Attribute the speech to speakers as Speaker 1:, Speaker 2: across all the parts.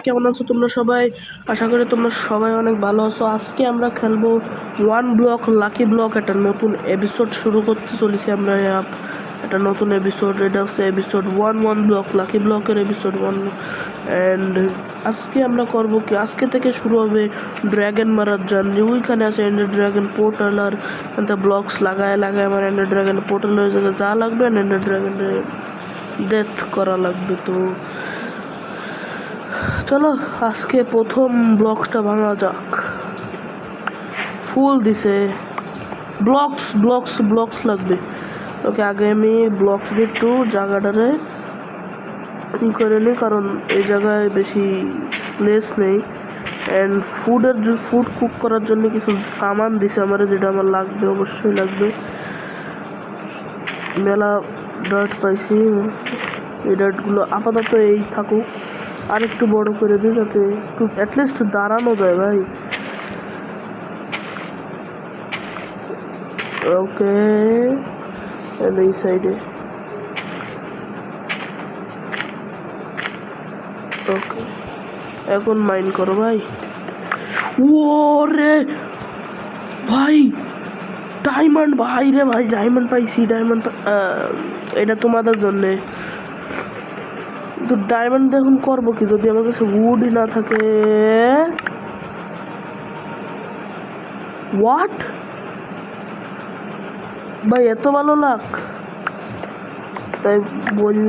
Speaker 1: কেমন আছো তোমরা সবাই? আশা করি তোমরা সবাই অনেক ভালো আছো। আজকে আমরা খেলবো ওয়ান ব্লক লাকি ব্লক। একটা নতুন এপিসোড শুরু করতে চলেছি আমরা। একটা নতুন এপিসোড, এটা হচ্ছে এপিসোড ওয়ান ব্লক লাকি ব্লকের এপিসোড 1। অ্যান্ড আজকে আমরা করবো কি, আজকে থেকে শুরু হবে ড্র্যাগন মারার জার্নি। ওইখানে আছে এন্ডার ড্র্যাগন পোর্টাল, আর ব্লকস লাগায় আমার এন্ডার ড্র্যাগন পোর্টাল হয়ে যাবে যা লাগবে, এন্ডার ড্র্যাগনের ডেথ করা লাগবে। তো চলো আজকে প্রথম ব্লকটা ভাঙা যাক। ফুল দিছে, ব্লকস লাগবে। ওকে, আগে আমি ব্লকস দিয়ে একটু জায়গাটারে করে নিই, কারণ এই জায়গায় বেশি প্লেস নেই। অ্যান্ড ফুড কুক করার জন্য কিছু সামান দিছে আমার, যেটা আমার লাগবে, অবশ্যই লাগবে। মেলা ডার্ট পাইছি, এই ডার্টগুলো আপাতত এই থাকুক, আর একটু বড় করে দিই যাতে একটু অ্যাটলিস্ট দাঁড়ানো যায় ভাই। ওকে, এই সাইডে ওকে, এখন মাইন্ড করো ভাই। ওরে ভাই, ডায়মন্ড ভাই রে ভাই, ডায়মন্ড পাইছি। এটা তোমাদের জন্যে। কিন্তু ডায়মন্ড এখন করবো কি যদি আমার কাছে উডই না থাকে? হোয়াট ভাই, এত ভালো লাক? তাই বল।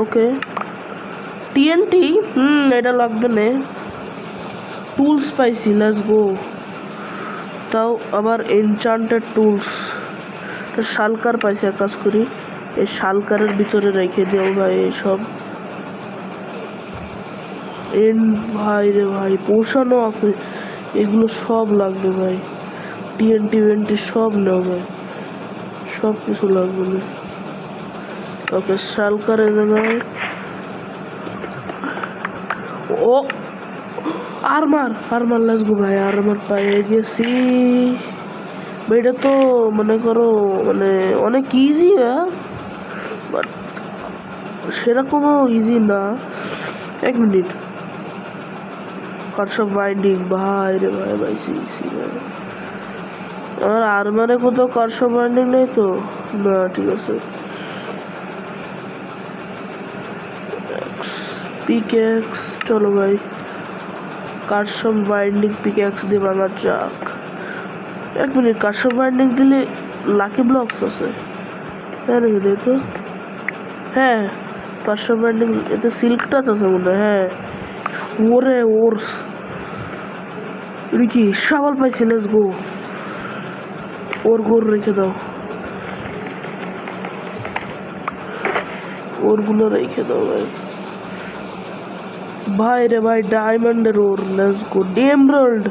Speaker 1: ওকে, টিএনটি, এটা লাগবে না। টুলস পাইছি, লেটস গো। তাও আবার এনচান্টেড টুলস। শালকার পাইছি, এক কাজ করি, এই শালকারের ভিতরে রেখে দেও ভাই এইসব। ভাই রে ভাই, পোষানো আছে, এগুলো সব লাগবে ভাই। টিএনটি সব নেও ভাই, সব কিছু লাগবে না। ওকে, শালকারের জায়গায় ও আর্মার লেটস গো ভাই, আর্মার পেয়ে গেছি। এটা তো মনে করো মানে অনেক ইজি, বাট সেরকমও ইজি না। এক মিনিট, কাটসব বাইন্ডিং ভাই রে ভাই, আমার আর্মারে কোথাও কাটসব বাইন্ডিং নেই তো? না, ঠিক আছে। পিকেক্স, চলো ভাই, কাটসব বাইন্ডিং পিকেক্স দিয়ে ভাঙা যাক। এক মিনিট, কাটসব বাইন্ডিং দিলে লাকি ব্লকস আছে? হ্যাঁ নাকি দে তো। হ্যাঁ, কাটসব বাইন্ডিং, এতে সিল্ক টাচ আছে মনে হয়। হ্যাঁ, ওরে ওরস কি শাবল পাইছি, লেটস গো। ওর ঘর রেখে দাও, ওরগুলো রেখে দাও ভাই। ভাই রে ভাই, ডায়মন্ডের ওর, লেটস গো। এমরাল্ড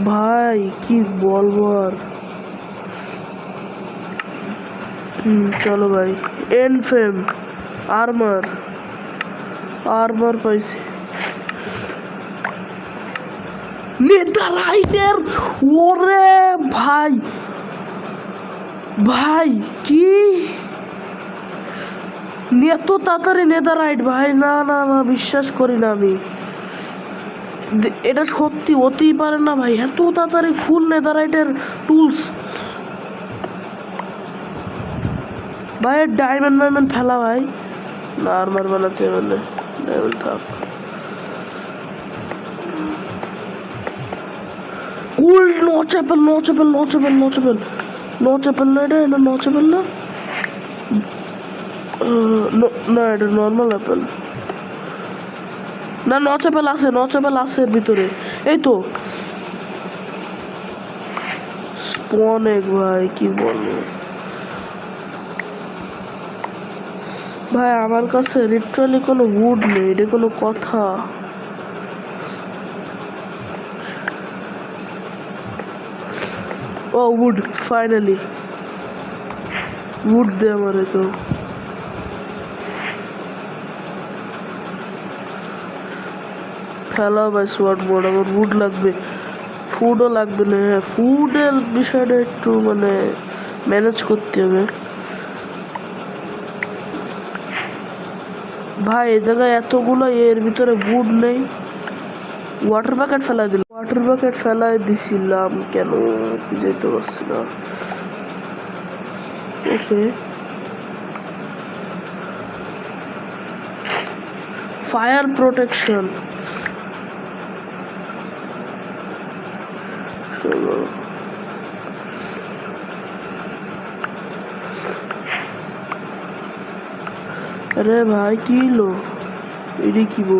Speaker 1: ভাই, কি বলবো আর। চলো ভাই, এনফেম আর্মার পাইছি। নেদাররাইটের, ওরে ভাই ভাই, কি এত তাড়াতাড়ি নেদাররাইট ভাই? না না না, বিশ্বাস করি না আমি। এটা সত্যি হতেই পারে না ভাই, এত তাড়াতাড়ি ফুল নেদাররাইটের টুলস। ভাই ডায়মন্ড ফেলা ভাই, না আর্মার বানাতে হলে ডায়মন্ড থাক। গোল্ড, নো চ্যাপেল না, এটা নো চ্যাপেল না। না, এটা নর্মাল অ্যাপেল না। নো চ্যাপেল আছে এর ভিতরে, এই তো। স্পন এগ ভাই, কি বলবো ভাই, আমার কাছে লিটারালি কোনো উড নেই, এটা কোনো কথা? ও উড, ফাইনালি উড দে আমার। তো ফেলা ভাই সোয়ার্ড বোর্ড, আমার উড লাগবে, ফুডও লাগবে না। হ্যাঁ, ফুডের বিষয়টা একটু মানে ম্যানেজ করতে হবে। ভাই এই জায়গায় এতগুলো এর ভিতরে গুড নেই। ওয়াটার বাকেট ফেলাই দিল, ওয়াটার বাকেট ফেলাই দিছিলাম কেন যেতে পারছি না। ওকে, ফায়ার প্রোটেকশন। আরে ভাই কি লো এডি কি বো,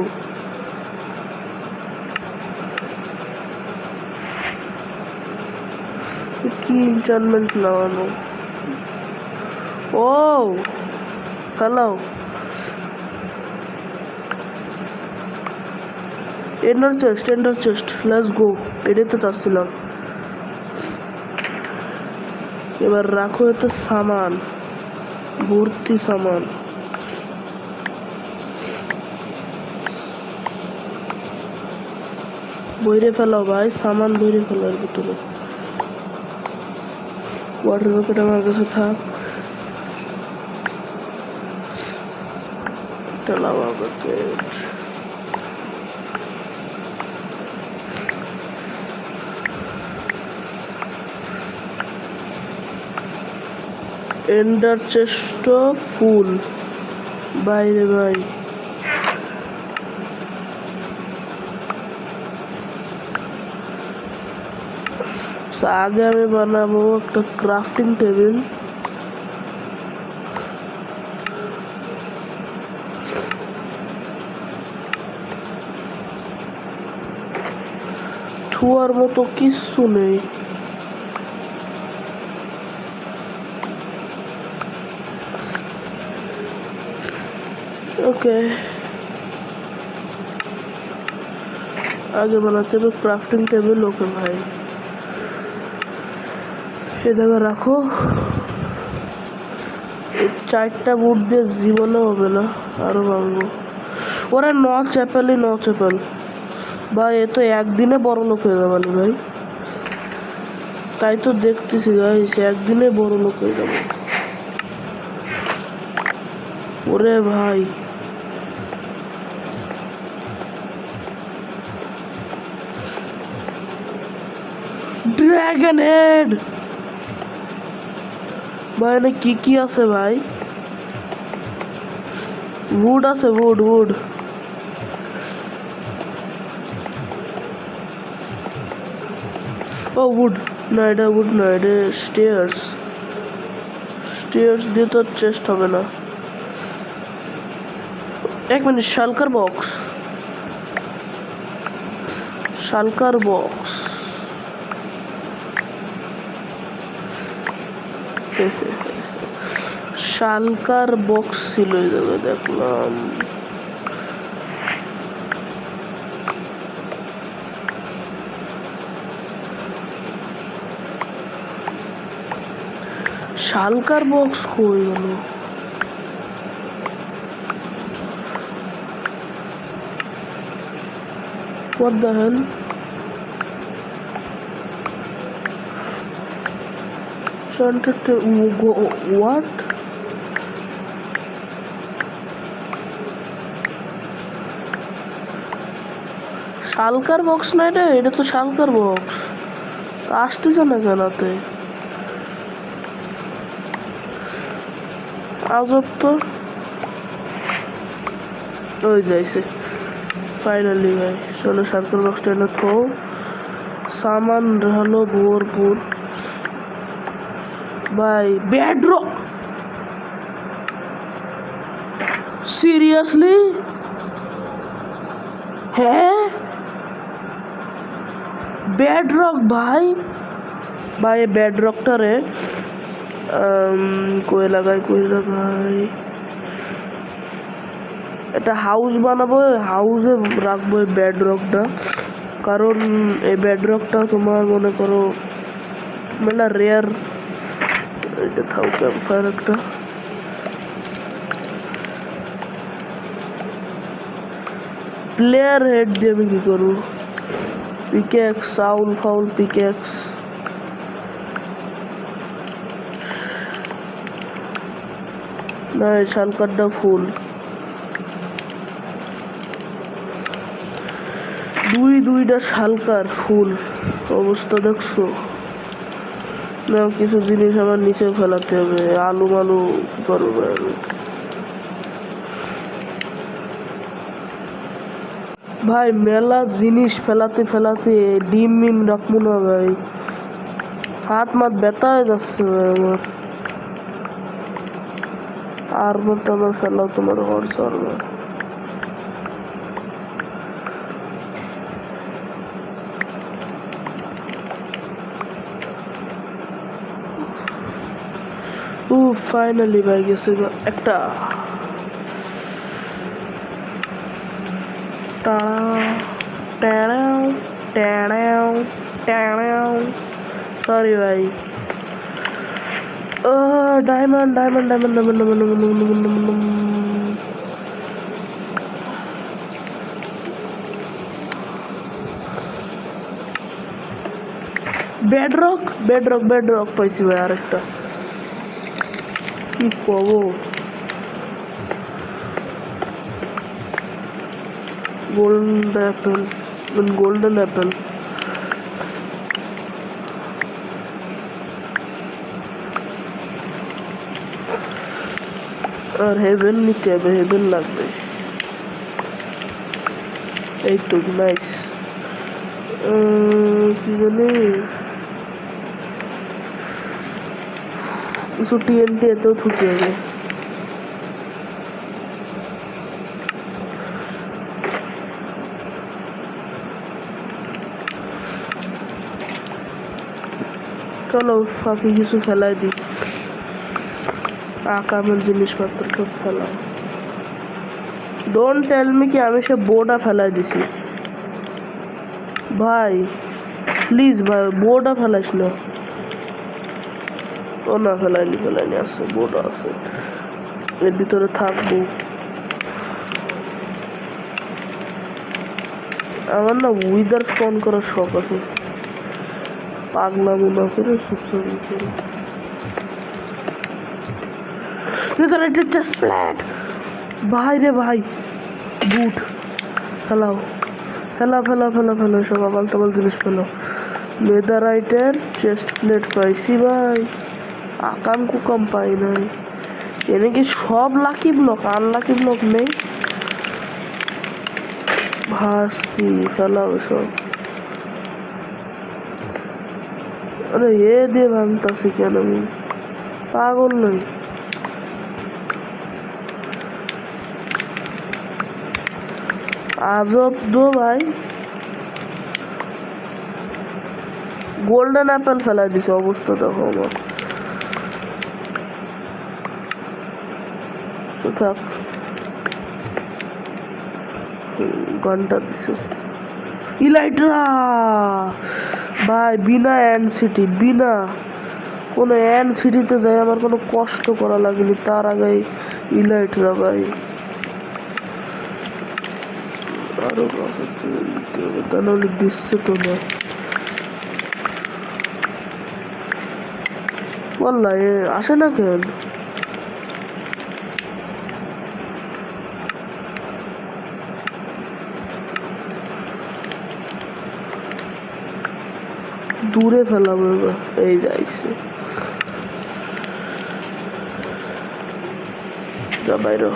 Speaker 1: কি ইনচার্টমেন্ট লাগানো। ও hello, ender chest, let's go. এটাই তো চাচ্ছিলাম। এবার রাখো এতে সামান, ভর্তি সামান। বইরে ফেলাও ভাই, সামান বইরে ফেলার ভিতরে। ওয়াটার বাকেট আমার কাছে থাক। লাভা বাকেট, এন্ডার চেস্ট ফুল। বাইরে ভাই আগে আমি বানাবো একটা ক্রাফটিং টেবিল। থুয়ার মতো কিচ্ছু নেই। ওকে, আগে বানাতে হবে ক্রাফটিং টেবিল। ওকে ভাই, এ জায়গায় রাখো। এই 4টা বুট দিয়ে জীবনে হবে না, আরো ভাঙবো। ওরা ন চ্যাপেল ভাই, এ তো একদিনে বড় লোক হয়ে যাবানি ভাই। তাই তো দেখতেছি গাইস, একদিনে বড় লোক হয়ে যাবো। ওরে ভাই ড্রাগন হেড ভাই, এনে কি আছে ভাই? উড আছে, উড। ও উড না, এটা উড না, এটা স্টেয়ার্স দিয়ে তো চেস্ট হবে না। এক মিনিট, শালকার বক্স শালকার বক্স ছিল এই জায়গায়, দেখলাম। শালকার বক্স কই গেল? What the hell? What? Shulker box না এটা তো শালকার বক্স। আসতেছে না কেনাতে, আজব তো। ওই যাইছে ফাইনালি ভাই। চলো শালকার বক্সটা এনে থো। সামান হলো ভরপুর ভাই। Bedrock, seriously? হ্যাঁ বেডরক ভাই। বেডরকটারে কই লাগাই একটা হাউস বানাবো, হাউসে রাখবো এই বেডরকটা। কারণ এই বেডরকটা তোমার মনে করো মেলা রেয়ার। এটা থাও ক্যাম্পফায়ার একটা। প্লেয়ার হেড দিয়ে আমি কি করবো? Pickaxe, foul pickaxe. না, শালকারটা ফুল। দুইটা শালকার ফুল অবস্থা দেখছো না? কিছু জিনিস আমার নিচে ফেলাতে হবে। আলু মালু কি করবো আমি? ভাই মেলা জিনিস ফেলাতে ফেলাতে ডিম মিম রাখবো না ভাই, হাত মাত ব্যথা হয়ে যাচ্ছে ভাই আমার। আর মতো আমার ফেলাও তোমার ঘর চলবে। ফাইনালি ভাই গেছে একটা। সরি ভাই। Diamond diamond diamond diamond diamond. Bedrock bedrock bedrock পাইছি ভাই আরেকটা। কি পাবো? Golden Apple. আর হেভেন নিতে হবে, হেভেন লাগবে। এই তো নাইস। কি জানি কিছু টিএনটি এতেও ছুটে হবে। চলো ফাঁকি কিছু ফেলাই দিই, আকামের জিনিসপত্র সব ফেলাও। ডোন্ট টেল মি কি আমি সে বোর্ডা ফেলাই দিছি। ভাই প্লিজ ভাই বোর্ডা ফেলাইস না। ও না ফেলাইনি আছে, বোর্ডা আছে এর ভিতরে থাকবো। আমার না উইদার স্পন করার শখ আছে, পাগলামো না করে চুপচাপ করে। ভাই রে ভাই বুট ফেলাও, ফেলা ফেলা ফেলা ফেলো সব আবাল তাবাল জিনিস ফেলো। লেদারাইটের চেস্ট প্লেট পাইছি ভাই, আকাম কুকাম পাই নাই। এনে কি সব লাকি ব্লক? আনলাকি ব্লক নেই ভাস্তি, ফেলাও সব। আরে এ দিয়ে ভাঙতাছি কেন আমি? পাগল নই। আজব দো ভাই। গোল্ডেন অ্যাপেল ফেলাই দিছে, অবস্থা দেখো আমার। থাক ঘন্টা দিছে। ইলাইট্রা ভাই, বিনা অ্যান্ড সিটি, বিনা কোনো অ্যান্ড সিটিতে যাই আমার কোনো কষ্ট করা লাগেনি, তার আগে ইলাইট্রা ভাই। আরো তা নাহলে দিচ্ছে তো না বললা, এ আসে না কেন? দূরে ফেলাবো এবার, এই যাইছে যা বাইরে।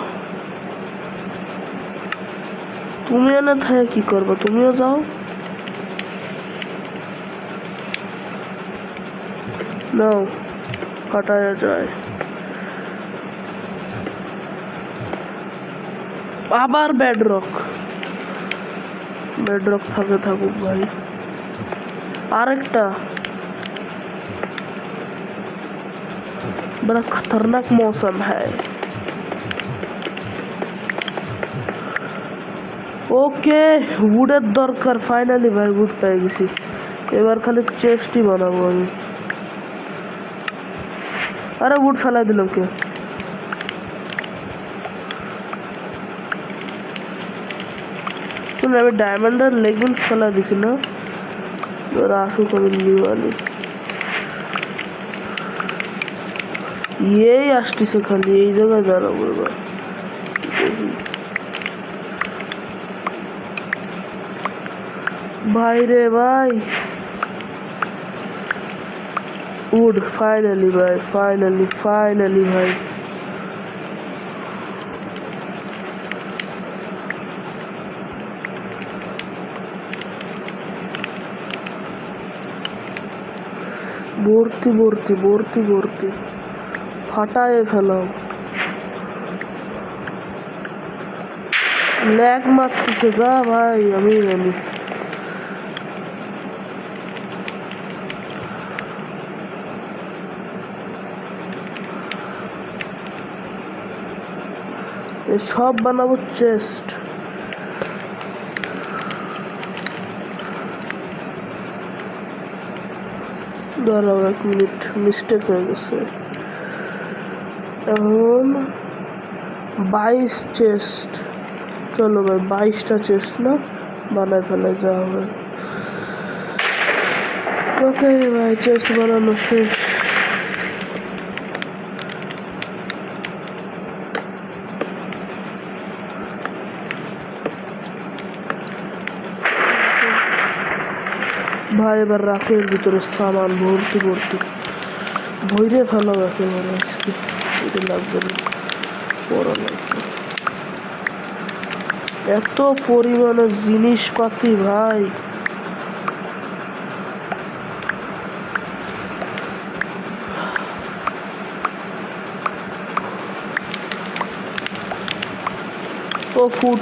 Speaker 1: তুমি এনে থাকে কি করবো? তুমিও যাও। নাও কাটায়া যায়। আবার বেডরক থাকে, থাকুক ভাই। আরেকটা बड़ा खतरनाक मौसम है। ওকে উডের দরকার। ফাইনালি ভাই উড পেয়ে গেছি, এবার খালি চেস্টই বানাবো আমি। আরে উড ফেলাই দিলাম কে? আমি ডায়মন্ডের লেগিংস ফেলাই দিছি না? এবার আসুক আমি নিউ আনি। এই আসতেছে খালি, এই জায়গায় দাঁড়াবো এবার। ভাই রে ভাই, উড ফাইনালি ভাই, ফাইনালি ভাই। ভর্তি ফাটায় ফেলাও। ল্যাগ মারতেছে যা ভাই, আমি জানি। সব বানাবো চেস্ট। দাঁড়াও 1 মিনিট, মিস্টেক হয়ে গেছে। এখন 22 চেস্ট, চলো ভাই 22টা চেস্ট না বানায় ফেলে যা হবে। ওকে ভাই, চেস্ট বানানো শেষ। ভাই এবার রাখের ভিতরে সামান ভর্তি ভইরে ফেলো একেবারে। আজকে এটা লাগবে না, পড়া লাগবে। এত পরিমাণে জিনিসপাতি ভাই, ও ফুড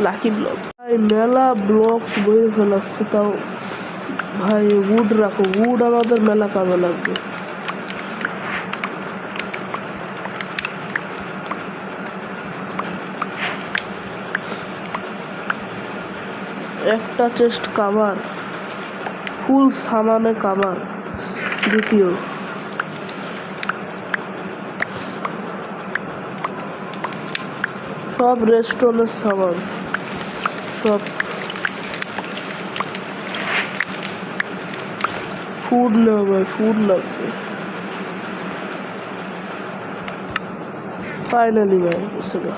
Speaker 1: লাকি ব্লক ভাই, মেলা ব্লকস বইরে ফেলাচ্ছে। তাও ভাই উড রাখো, উড আমাদের মেলা কামে লাগবে। একটা চেস্ট কাভার, ফুল সামানে কাভার। দ্বিতীয় সব রেস্টুরেন্টের সামান, সব ফুড নেবে, ফুড লাগবে। ফাইনালি ভাই বুঝলো।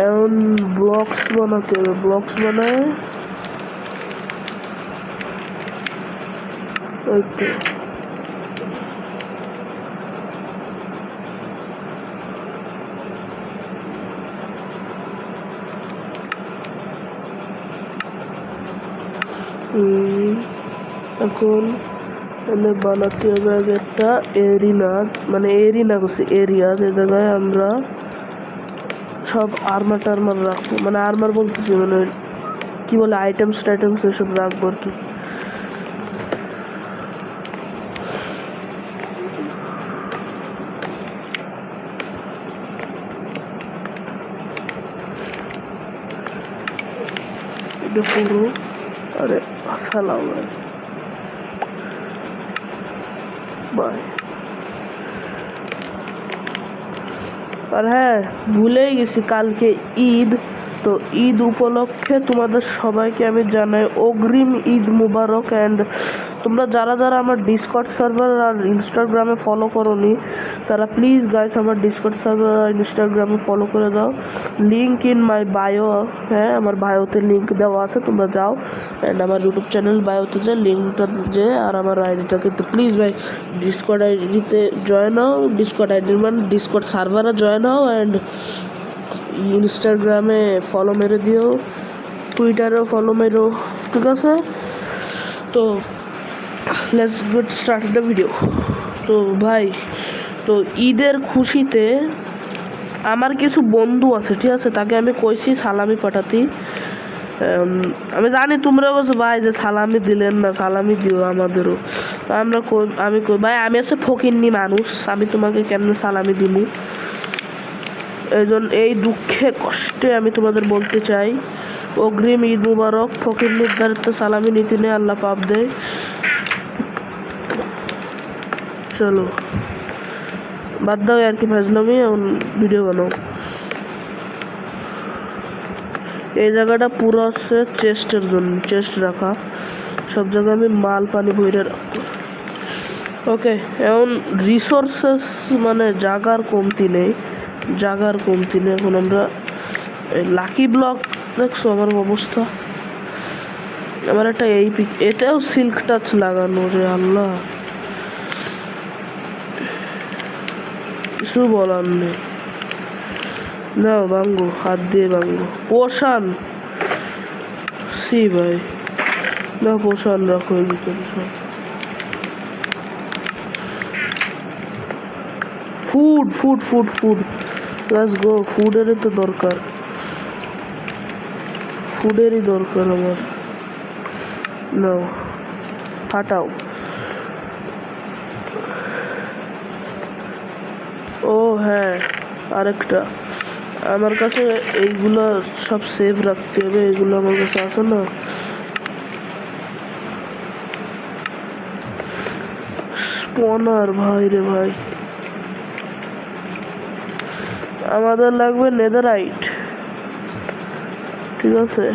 Speaker 1: এখন ব্লকস বানাতে হবে, ব্লকস বানায় ওই তো। এখন এনে বানাতে হবে একটা এরিনা, মানে এরিনা করছি এরিয়া, যে জায়গায় আমরা সব আর্মার টার্মার রাখবো। মানে আর্মার বলতেছি, মানে কি বলে আইটেমস টাইটেমস এসব রাখবো আর কি। এটা পুরো, আরে ফেলাও ভাই। আর হ্যাঁ, ভুলেই গেছি, কালকে ঈদ। তো ঈদ উপলক্ষে তোমাদের সবাইকে আমি জানাই অগ্রিম ঈদ মুবারক। অ্যান্ড তোমরা যারা আমার ডিসকর্ড সার্ভার আর ইনস্টাগ্রামে ফলো করোনি, তারা প্লিজ গাইস আমার ডিসকর্ড সার্ভার আর ইনস্টাগ্রামে ফলো করে দাও। লিঙ্ক ইন মাই বায়ো, হ্যাঁ আমার বায়োতে লিঙ্ক দেওয়া আছে, তোমরা যাও। অ্যান্ড আমার ইউটিউব চ্যানেল বায়োতে যে লিঙ্কটা যে, আর আমার আইডিটা কিন্তু প্লিজ ভাই ডিসকর্ড আইডিতে জয়েন হও। ডিসকর্ড আইডির মানে ডিসকর্ড সার্ভারে জয়েন হও। অ্যান্ড ইনস্টাগ্রামে ফলো মেরে দিও, টুইটারেও ফলো মেরো, ঠিক আছে? তো let's get start the video. তো ভাই, তো ঈদের খুশিতে আমার কিছু বন্ধু আছে, ঠিক আছে, তাকে আমি কইছি সালামি পাঠাতি। আমি জানি তোমরা বলছো ভাই যে সালামি দিলেন না, সালামি দিও আমাদেরও। আমি কই ভাই, আমি হচ্ছে ফকিন্নি মানুষ, আমি তোমাকে কেমনে সালামি দিব? এই দুঃখে কষ্টে আমি তোমাদের বলতে চাই অগ্রিম ঈদ মুবারক। ফকির নির্ধারিত সালামি নীতি নেই, আল্লাহ পাপ দেয়। চলো বাদ দাও আর কি ফাজলামি, এখন ভিডিও বানাও। এই জায়গাটা পুরো হচ্ছে চেস্টের জন্য, চেস্ট রাখা, সব জায়গায় আমি মাল পানি ভরে রাখবো। ওকে, এখন রিসোর্সেস মানে জাগার কমতি নেই। এখন আমরা এই লাকি ব্লক দেখছো আমার অবস্থা। আমার একটা এই এতেও সিল্ক টাচ লাগানো রে আল্লাহ, কিছু বলার নেই। না ভাঙ্গো, হাত দিয়ে ভাঙ্গো। পোষান সি ভাই, না পোষান রাখো এর ভিতরে সব। Food food food food, let's go. ফুডেরই তো দরকার, ফুডেরই দরকার আমার। নাও ফাটাও। ও হ্যাঁ, আরেকটা আমার কাছে এইগুলো সব সেভ রাখতে হবে, এগুলো আমার কাছে আছে না। স্পনার ভাই রে ভাই, আমাদের লাগবে নেদারাইট, ঠিক আছে?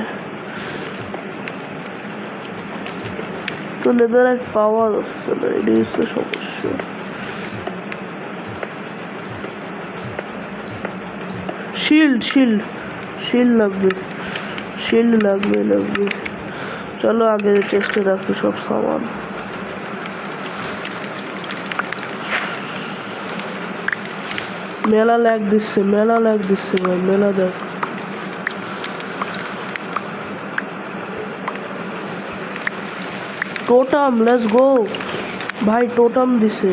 Speaker 1: তো নেদারাইট পাওয়া যাচ্ছে না, এটাই হচ্ছে সমস্যা। শিল্ড শিল্ড শিল্ড লাগবে, শিল্ড লাগবে লাগবে। চলো আগে চেষ্টা রাখি সব সামান। মেলা ল্যাগ দিচ্ছে, মেলা ল্যাগ দিচ্ছে ভাই, মেলা দেখ। টোটাম, লেটস গো ভাই, টোটাম দিছে।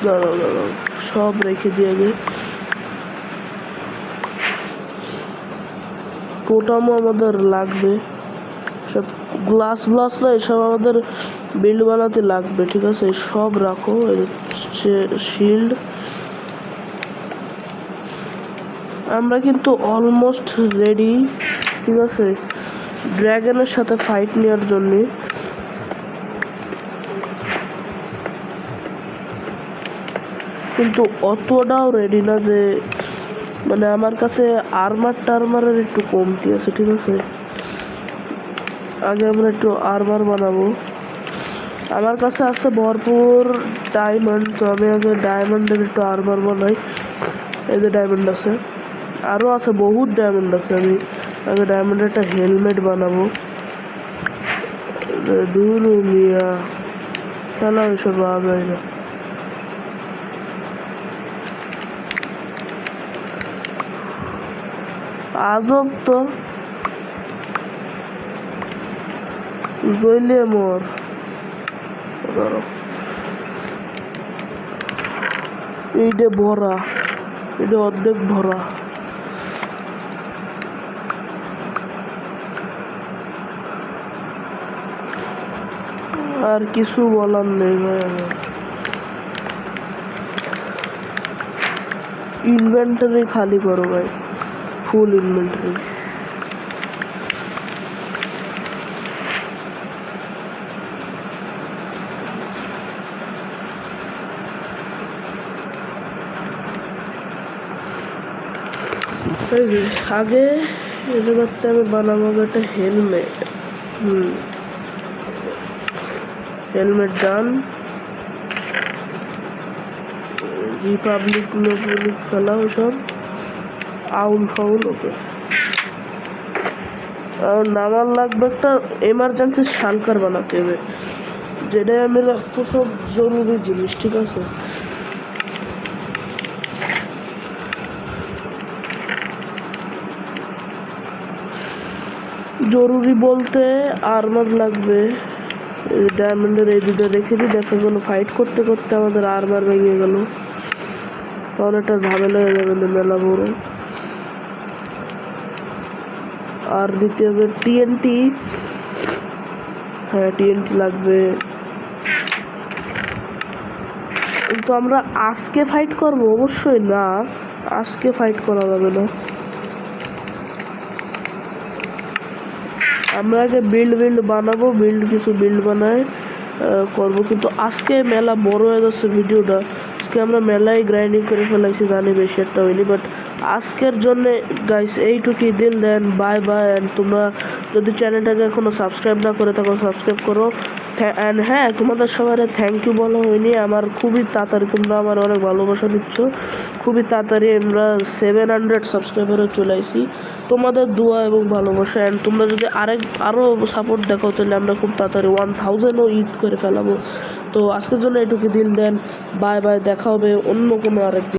Speaker 1: দাঁড়াও দাঁড়াও, সব রেখে দিয়ে আগে। টোটামও আমাদের লাগবে, সব গ্লাস গ্লাস না, এসব আমাদের বিল্ড বানাতে লাগবে, ঠিক আছে? সব রাখো। শিল্ড আমরা কিন্তু অলমোস্ট রেডি, ঠিক আছে, ড্রাগনের সাথে ফাইট নেওয়ার জন্যে। কিন্তু অতটাও রেডি না যে, মানে আমার কাছে আর্মার টার্মারের একটু কমতি আছে, ঠিক আছে? আগে আমরা একটু আর্মার বানাবো। আমার কাছে আছে ভরপুর ডায়মন্ড, তো আমি আগে ডায়মন্ডের একটু আর্মার বানাই। এই যে ডায়মন্ড আছে, আরও আছে, বহুত ডায়মন্ড আছে। আমি আগে ডায়মন্ডের একটা হেলমেট বানাবো। দূর মিয়া, খেলা এসব পাওয়া যায় না। আজব তো, জইলে মোর এইটা ভরা, এটা অর্ধেক ভরা। আর কিছু বলার নেই ভাই আমার। ইনভেন্টরি খালি করো ভাই, ফুল ইনভেন্টরি। আগে এর করতে আমি বানাবো একটা হেলমেট। হেলমেট ডান। রিপাবলিক নোবলিক ফেলাও সব আউল ফাউল। ওকে, আর আমার লাগবে একটা এমার্জেন্সি শাঙ্কার বানাতে হবে, যেটাই আমি রাখবো সব জরুরি জিনিস, ঠিক আছে? জরুরি বলতে আর্মার লাগবে। ডায়মন্ডের এই দুটো রেখে দিই, দেখা গেলো ফাইট করতে করতে আমাদের আর্মার ভেঙে গেল, তখন একটা ঝামেলা হয়ে যাবে মেলা বড়। আর দিতে হবে টিএনটি, হ্যাঁ টিএনটি লাগবে। কিন্তু আমরা আজকে ফাইট করব? অবশ্যই না, আজকে ফাইট করা যাবে না। আমরা আগে বিল্ড বানাবো, কিছু বিল্ড বানায় করবো। কিন্তু আজকে মেলা বড় হয়ে যাচ্ছে ভিডিওটা, আজকে আমরা মেলায় গ্রাইন্ডিং করে ফেলাইছি, জানি বেশি একটা হয়নি। বাট আজকের জন্য গাইস এইটুকুই, দিল দেন, বাই বাই। অ্যান্ড তোমরা যদি চ্যানেলটাকে এখনও সাবস্ক্রাইব না করে থাকো সাবস্ক্রাইব করো। অ্যান্ড হ্যাঁ, তোমাদের সবার থ্যাংক ইউ বলা হয়নি। আমার খুবই তাড়াতাড়ি তোমরা আমার অনেক ভালোবাসা দিচ্ছ, খুবই তাড়াতাড়ি আমরা 700 সাবস্ক্রাইবারে চলে আসি। তোমাদের দোয়া এবং ভালোবাসা অ্যান্ড তোমরা যদি আরও সাপোর্ট দেখাও তাহলে আমরা খুব তাড়াতাড়ি 1000ও ইট করে ফেলাবো। তো আজকের জন্য এটুকু দিন দেন, বাই বাই, দেখা হবে অন্য কোনো আরেক দিন।